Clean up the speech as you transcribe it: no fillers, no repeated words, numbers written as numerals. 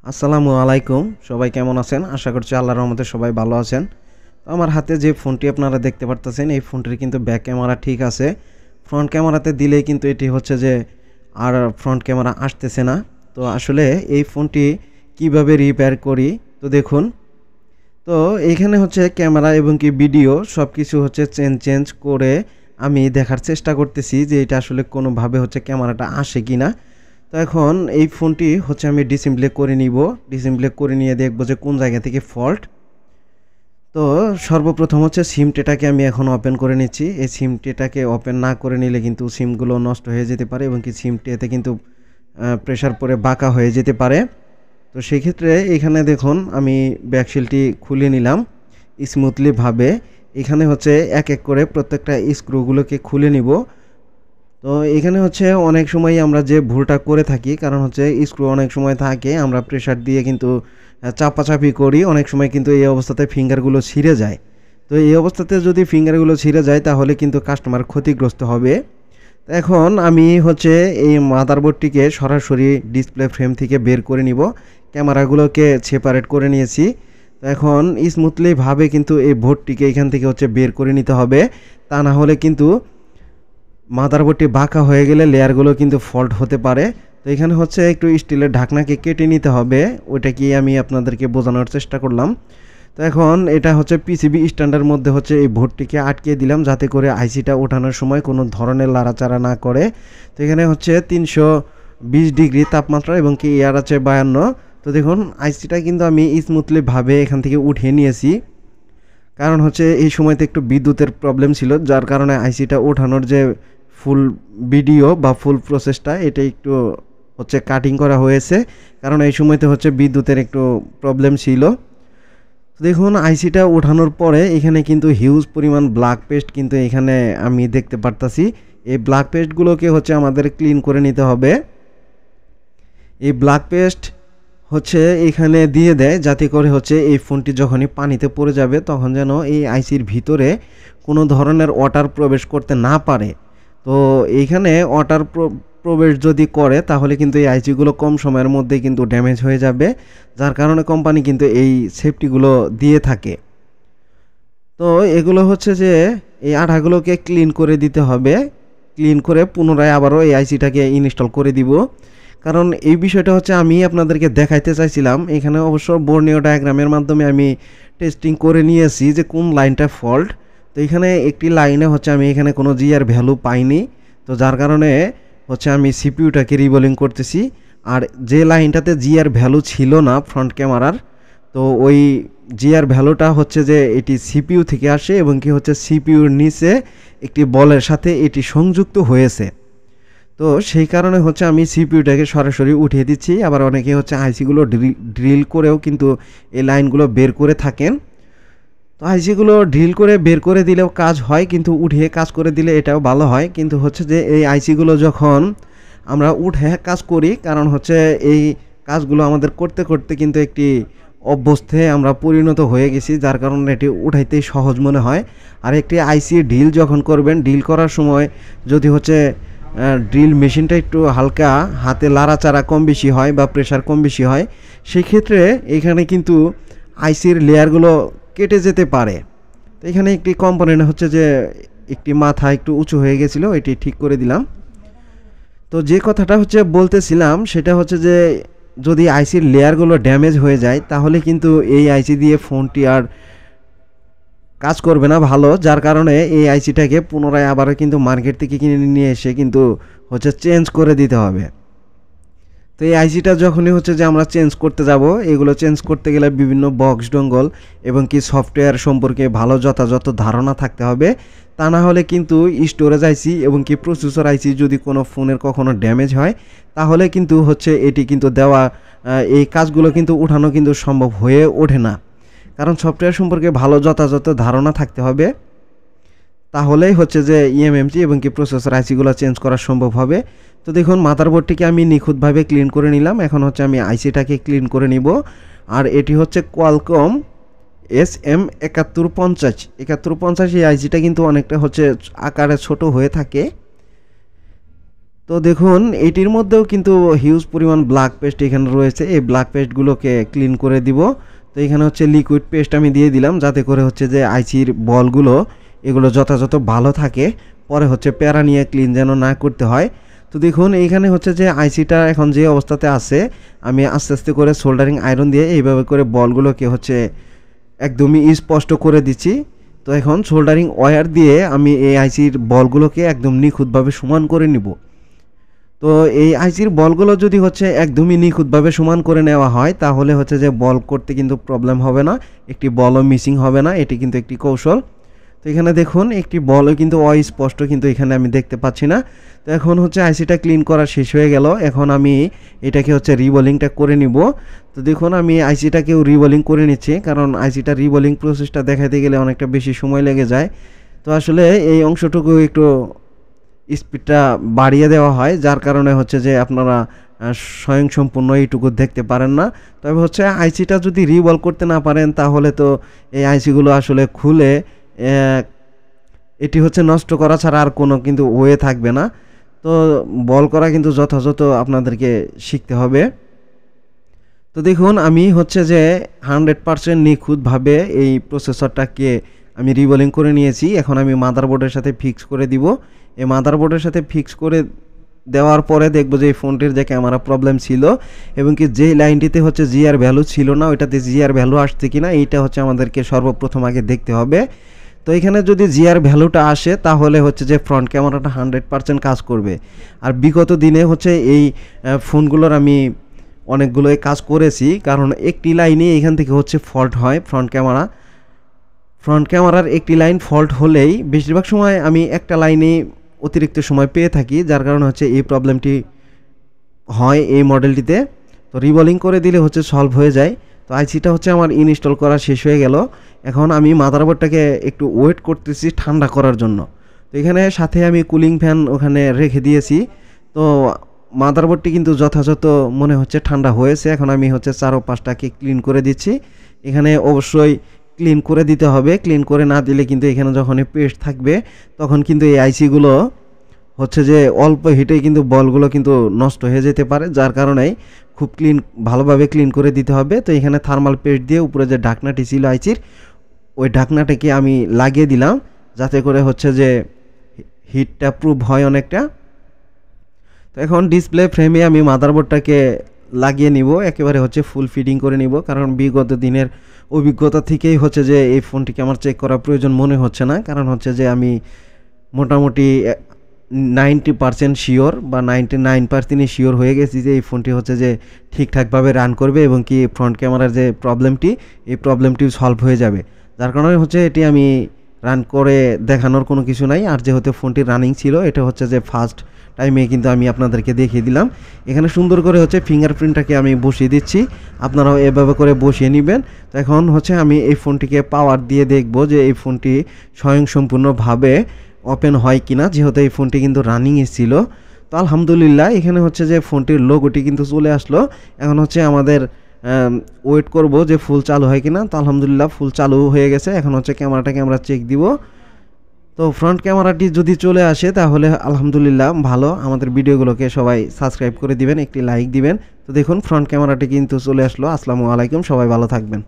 আসসালামু আলাইকুম। সবাই কেমন আছেন? আশা করছি আল্লাহর রহমতে সবাই ভালো আছেন। তো আমার হাতে যে ফোনটি আপনারা দেখতে পারতেছেন, এই ফোনটির কিন্তু ব্যাক ক্যামেরা ঠিক আছে। ফ্রন্ট ক্যামেরাতে দিলেই কিন্তু এটি হচ্ছে যে আর ফ্রন্ট ক্যামেরা আসতেছে না। তো আসলে এই ফোনটি কিভাবে রিপেয়ার করি? তো দেখুন। তো এইখানে হচ্ছে ক্যামেরা এবং কি ভিডিও সবকিছু হচ্ছে চেঞ্জ করে আমি দেখার চেষ্টা করতেছি যে এটা আসলে কোনোভাবে হচ্ছে ক্যামেরাটা আসে কিনা। তো এখন এই ফোনটি হচ্ছে আমি ডিসেম্বলে করে নিব। ডিসেম্বলে করে নিয়ে দেখব যে কোন জায়গা থেকে ফল্ট। তো সর্বপ্রথম হচ্ছে সিম ট্রেটাকে আমি এখন ওপেন করে নিচ্ছি। এই সিম ট্রেটাকে ওপেন না করে নিলে কিন্তু সিমগুলো নষ্ট হয়ে যেতে পারে এবং কি সিম ট্রেতে কিন্তু প্রেসার পড়ে বাঁকা হয়ে যেতে পারে। তো সেই ক্ষেত্রে এখানে দেখুন আমি ব্যাকশিলটি খুলে নিলাম স্মুথলি ভাবে। এখানে হচ্ছে এক এক করে প্রত্যেকটা স্ক্রুগুলোকে খুলে নিব। তো এখানে হচ্ছে অনেক সময় আমরা যে ভুলটা করে থাকি, কারণ হচ্ছে স্ক্রু অনেক সময় থাকে আমরা প্রেসার দিয়ে কিন্তু চাপাচাপি করি, অনেক সময় কিন্তু এই অবস্থাতে ফিঙ্গারগুলো ছিঁড়ে যায়। তো এই অবস্থাতে যদি ফিঙ্গারগুলো ছিঁড়ে যায় তাহলে কিন্তু কাস্টমার ক্ষতিগ্রস্ত হবে। তো এখন আমি হচ্ছে এই মাদারবোর্ডটিকে সরাসরি ডিসপ্লে ফ্রেম থেকে বের করে নিব। ক্যামেরাগুলোকে সেপারেট করে নিয়েছি। তো এখন স্মুথলি ভাবে কিন্তু এই বোর্ডটিকে এখান থেকে হচ্ছে বের করে নিতে হবে। তা না হলে কিন্তু মাদারবোর্ডটি বাঁকা হয়ে গেলে লেয়ারগুলো কিন্তু ফল্ট হতে পারে। তো এখানে হচ্ছে একটু স্টিলের ঢাকনাকে কেটে নিতে হবে, ওইটা কি আমি আপনাদেরকে বোঝানোর চেষ্টা করলাম। তো এখন এটা হচ্ছে পিসিবি স্ট্যান্ডের মধ্যে হচ্ছে এই বোর্ডটিকে আটকে দিলাম যাতে করে আইসিটা ওঠানোর সময় কোনো ধরনের লাড়াচাড়া না করে। তো এখানে হচ্ছে 320 ডিগ্রি তাপমাত্রা এবং কি এয়ার আছে 52। তো দেখুন আইসিটা কিন্তু আমি স্মুথলি ভাবে এখান থেকে উঠিয়ে নিয়েছি, কারণ হচ্ছে এই সময়তে একটু বিদ্যুতের প্রবলেম ছিল, যার কারণে আইসিটা ওঠানোর যে ফুল ভিডিও বা ফুল প্রসেসটা এটা একটু হচ্ছে কাটিং করা হয়েছে, কারণ এই সময়তে হচ্ছে বিদ্যুতের একটু প্রবলেম ছিল। দেখুন আইসিটা ওঠানোর পরে এখানে কিন্তু হিউজ পরিমাণ ব্ল্যাক পেস্ট কিন্তু এখানে আমি দেখতে পারতাছি। এই ব্ল্যাক পেস্টগুলোকে হচ্ছে আমাদের ক্লিন করে নিতে হবে। এই ব্ল্যাক পেস্ট হচ্ছে এখানে দিয়ে দেয় যাতে করে হচ্ছে এই ফোনটি যখনই পানিতে পড়ে যাবে তখন যেন এই আইসির ভিতরে কোনো ধরনের ওয়াটার প্রবেশ করতে না পারে। তো এইখানে ওয়াটার প্রবেশ যদি করে তাহলে কিন্তু এই আইসিগুলো কম সময়ের মধ্যে কিন্তু ড্যামেজ হয়ে যাবে, যার কারণে কোম্পানি কিন্তু এই সেফটিগুলো দিয়ে থাকে। তো এগুলো হচ্ছে যে এই আঠাগুলোকে ক্লিন করে দিতে হবে। ক্লিন করে পুনরায় আবারও এই আইসিটাকে ইনস্টল করে দিব, কারণ এই বিষয়টা হচ্ছে আমি আপনাদেরকে দেখাইতে চাইছিলাম। এখানে অবশ্য বর্ণীয় ডায়াগ্রামের মাধ্যমে আমি টেস্টিং করে নিয়েছি যে কোন লাইনটা ফল্ট। তো এখানে একটি লাইনে হচ্ছে আমি এখানে কোনো জিআর ভ্যালু পাইনি, তো যার কারণে হচ্ছে আমি সিপিইউটাকে রিবোলিং করতেছি। আর যে লাইনটাতে জিআর ভ্যালু ছিল না ফ্রন্ট ক্যামেরার, তো ওই জিআর ভ্যালুটা হচ্ছে যে এটি সিপিইউ থেকে আসে এবং কি হচ্ছে সিপিইউর নিচে একটি বলের সাথে এটি সংযুক্ত হয়েছে। তো সেই কারণে হচ্ছে আমি সিপিইউটাকে সরাসরি উঠিয়ে দিচ্ছি। আবার অনেকে হচ্ছে আইসিগুলো ড্রিল করেও কিন্তু এই লাইনগুলো বের করে থাকেন। তো আইসিগুলো ড্রিল করে বের করে দিলেও কাজ হয়, কিন্তু উঠিয়ে কাজ করে দিলে এটাও ভালো হয়। কিন্তু হচ্ছে যে এই আইসিগুলো যখন আমরা উঠে কাজ করি, কারণ হচ্ছে এই কাজগুলো আমাদের করতে করতে কিন্তু একটি অভ্যস্তে আমরা পরিণত হয়ে গেছি, যার কারণে এটি উঠাইতেই সহজ মনে হয়। আর একটি আইসি ড্রিল যখন করবেন, ড্রিল করার সময় যদি হচ্ছে ড্রিল মেশিনটা একটু হালকা হাতে লাড়াচাড়া কম বেশি হয় বা প্রেশার কম বেশি হয়, সেই ক্ষেত্রে এখানে কিন্তু আইসির লেয়ারগুলো কেটে যেতে পারে। তো এখানে একটি কম্পোনেন্ট হচ্ছে যে একটি মাথা একটু উঁচু হয়ে গেছিলো, এটি ঠিক করে দিলাম। তো যে কথাটা হচ্ছে বলতেছিলাম সেটা হচ্ছে যে যদি আইসির লেয়ারগুলো ড্যামেজ হয়ে যায় তাহলে কিন্তু এই আইসি দিয়ে ফোনটি আর কাজ করবে না ভালো, যার কারণে এই আইসিটাকে পুনরায় আবারও কিন্তু মার্কেট থেকে কিনে নিয়ে এসে কিন্তু হচ্ছে চেঞ্জ করে দিতে হবে। তো এই আইসিটা যখনই হচ্ছে যে আমরা চেঞ্জ করতে যাব, এগুলো চেঞ্জ করতে গেলে বিভিন্ন বক্স ডঙ্গল এবং কি সফটওয়্যার সম্পর্কে ভালো যথাযথ ধারণা থাকতে হবে। তা না হলে কিন্তু স্টোরেজ আইসি এবং কি প্রসেসর আইসি যদি কোনো ফোনের কখনো ড্যামেজ হয় তাহলে কিন্তু হচ্ছে এটি কিন্তু দেওয়া এই কাজগুলো কিন্তু উঠানো কিন্তু সম্ভব হয়ে ওঠে না, কারণ সফটওয়্যার সম্পর্কে ভালো যথাযথ ধারণা থাকতে হবে। তাহলেই হচ্ছে যে ইএমএমসি এবং কি প্রসেসর আইসিগুলো চেঞ্জ করা সম্ভব হবে। তো দেখুন মাদারবোর্ডটিকে আমি নিখুঁতভাবে ক্লিন করে নিলাম। এখন হচ্ছে আমি আইসিটাকে ক্লিন করে নিব। আর এটি হচ্ছে কোয়ালকম SM7150 এই আইসিটা কিন্তু অনেকটা হচ্ছে আকারে ছোট হয়ে থাকে। তো দেখুন এটির মধ্যেও কিন্তু হিউজ পরিমাণ ব্ল্যাক পেস্ট এখানে রয়েছে। এই ব্ল্যাক পেস্টগুলোকে ক্লিন করে দিব। তো এখানে হচ্ছে লিকুইড পেস্ট আমি দিয়ে দিলাম, যাতে করে হচ্ছে যে আইসির বলগুলো এগুলো যথাযথ ভালো থাকে, পরে হচ্ছে প্যারা নিয়ে ক্লিন যেন না করতে হয়। তো দেখুন এইখানে হচ্ছে যে আইসিটা এখন যে অবস্থাতে আছে, আমি আস্তে আস্তে করে সোল্ডারিং আয়রন দিয়ে এইভাবে করে বলগুলোকে হচ্ছে একদমই স্পষ্ট করে দিচ্ছি। তো এখন সোল্ডারিং ওয়্যার দিয়ে আমি এই আইসির বলগুলোকে একদম নিখুঁতভাবে সমান করে নিব। তো এই আইসির বলগুলো যদি হচ্ছে একদমই নিখুঁতভাবে সমান করে নেওয়া হয়, তাহলে হচ্ছে যে বল করতে কিন্তু প্রবলেম হবে না, একটি বলও মিসিং হবে না। এটি কিন্তু একটি কৌশল। তো এখানে দেখুন একটি বলও কিন্তু অস্পষ্ট কিন্তু এখানে আমি দেখতে পাচ্ছি না। তো এখন হচ্ছে আইসিটা ক্লিন করা শেষ হয়ে গেল। এখন আমি এটাকে হচ্ছে রিবোলিংটা করে নিব। তো দেখুন আমি আইসিটাকেও রিবোলিং করে নিচ্ছি, কারণ আইসিটা রিবোলিং প্রসেসটা দেখাতে গেলে অনেকটা বেশি সময় লেগে যায়। তো আসলে এই অংশটুকু একটু স্পিডটা বাড়িয়ে দেওয়া হয়, যার কারণে হচ্ছে যে আপনারা স্বয়ংসম্পূর্ণ এইটুকু দেখতে পারেন না। তবে হচ্ছে আইসিটা যদি রিবল করতে না পারেন, তাহলে তো এই আইসিগুলো আসলে খুলে এটি হচ্ছে নষ্ট করা ছাড়া আর কোনো কিন্তু ওয়ে থাকবে না। তো বল করা কিন্তু যথাযথ আপনাদেরকে শিখতে হবে। তো দেখুন আমি হচ্ছে যে 100% নিখুঁতভাবে এই প্রসেসরটাকে আমি রিবোলিং করে নিয়েছি। এখন আমি মাদারবোর্ডের সাথে ফিক্স করে দিব। এই মাদারবোর্ডের সাথে ফিক্স করে দেওয়ার পরে দেখব যে এই ফোনটির যে ক্যামেরা প্রবলেম ছিল এবং কি যে লাইনটিতে হচ্ছে জিআর ভ্যালু ছিল না, ওইটাতে জিআর ভ্যালু আসছে কিনা এইটা হচ্ছে আমাদেরকে সর্বপ্রথম আগে দেখতে হবে। তো এখানে যদি জিআর ভ্যালুটা আসে, তাহলে হচ্ছে যে ফ্রন্ট ক্যামেরাটা 100% কাজ করবে। আর বিগত দিনে হচ্ছে এই ফোনগুলোর আমি অনেকগুলোই কাজ করেছি, কারণ একটি লাইনে এখান থেকে হচ্ছে ফল্ট হয়। ফ্রন্ট ক্যামেরার একটি লাইন ফল্ট হলেই বেশিরভাগ সময় আমি একটা লাইনে অতিরিক্ত সময় পেয়ে থাকি, যার কারণে হচ্ছে এই প্রবলেমটি হয় এই মডেলটিতে। তো রিবোলিং করে দিলে হচ্ছে সলভ হয়ে যায়। তো আইসিটা হচ্ছে আমার ইনস্টল করা শেষ হয়ে গেল। এখন আমি মাদারবোর্ডটাকে একটু ওয়েট করতেছি ঠান্ডা করার জন্য। তো এখানে সাথে আমি কুলিং ফ্যান ওখানে রেখে দিয়েছি। তো মাদারবোর্ডটি কিন্তু যথাযথ মনে হচ্ছে ঠান্ডা হয়েছে। এখন আমি হচ্ছে 4 ও 5টাকে ক্লিন করে দিচ্ছি। এখানে অবশ্যই ক্লিন করে দিতে হবে, ক্লিন করে না দিলে কিন্তু এখানে যখন পেস্ট থাকবে, তখন কিন্তু এই আইসিগুলো হচ্ছে যে অল্প হিটেই কিন্তু বলগুলো কিন্তু নষ্ট হয়ে যেতে পারে, যার কারণেই খুব ভালোভাবে ক্লিন করে দিতে হবে। তো এখানে থার্মাল পেস্ট দিয়ে উপরে যে ঢাকনাটি ছিল আইসির, ওই ঢাকনাটাকে আমি লাগিয়ে দিলাম, যাতে করে হচ্ছে যে হিটটা প্রুফ হয় অনেকটা। তো এখন ডিসপ্লে ফ্রেমে আমি মাদারবোর্ডটাকে লাগিয়ে নিব, একেবারে হচ্ছে ফুল ফিটিং করে নিব, কারণ বিগত দিনের অভিজ্ঞতা থেকেই হচ্ছে যে এই ফোনটিকে আমার চেক করা প্রয়োজন মনে হচ্ছে না। কারণ হচ্ছে যে আমি মোটামুটি 90% শিওর বা 99% শিওর হয়ে গেছি যে এই ফোনটি হচ্ছে যে ঠিকঠাকভাবে রান করবে এবং কি ফ্রন্ট ক্যামেরার যে প্রবলেমটি, এই প্রবলেমটি সলভ হয়ে যাবে। যার কারণে হচ্ছে এটি আমি রান করে দেখানোর কোনো কিছু নাই। আর যেহেতু ফোনটি রানিং ছিল, এটা হচ্ছে যে ফার্স্ট টাইমে কিন্তু আমি আপনাদেরকে দেখিয়ে দিলাম। এখানে সুন্দর করে হচ্ছে ফিঙ্গারপ্রিন্টটাকে আমি বসিয়ে দিচ্ছি, আপনারাও এভাবে করে বসিয়ে নেবেন। তো এখন হচ্ছে আমি এই ফোনটিকে পাওয়ার দিয়ে দেখব যে এই ফোনটি স্বয়ংসম্পূর্ণভাবে ওপেন হয় কিনা, যেহেতু এই ফোনটি কিন্তু রানিং ছিল। তো আলহামদুলিল্লাহ এখানে হচ্ছে যে ফোনটির লোগোটি কিন্তু চলে আসলো। এখন হচ্ছে আমাদের ওয়েট করব যে ফুল চালু হয় কিনা। তো আলহামদুলিল্লাহ ফুল চালু হয়ে গেছে। এখন হচ্ছে ক্যামেরাটাকে আমরা চেক দিব। তো ফ্রন্ট ক্যামেরাটি যদি চলে আসে, তাহলে আলহামদুলিল্লাহ ভালো। আমাদের ভিডিওগুলোকে সবাই সাবস্ক্রাইব করে দিবেন, একটি লাইক দিবেন। তো দেখুন ফ্রন্ট ক্যামেরাটি কিন্তু চলে আসলো। আসসালামু আলাইকুম, সবাই ভালো থাকবেন।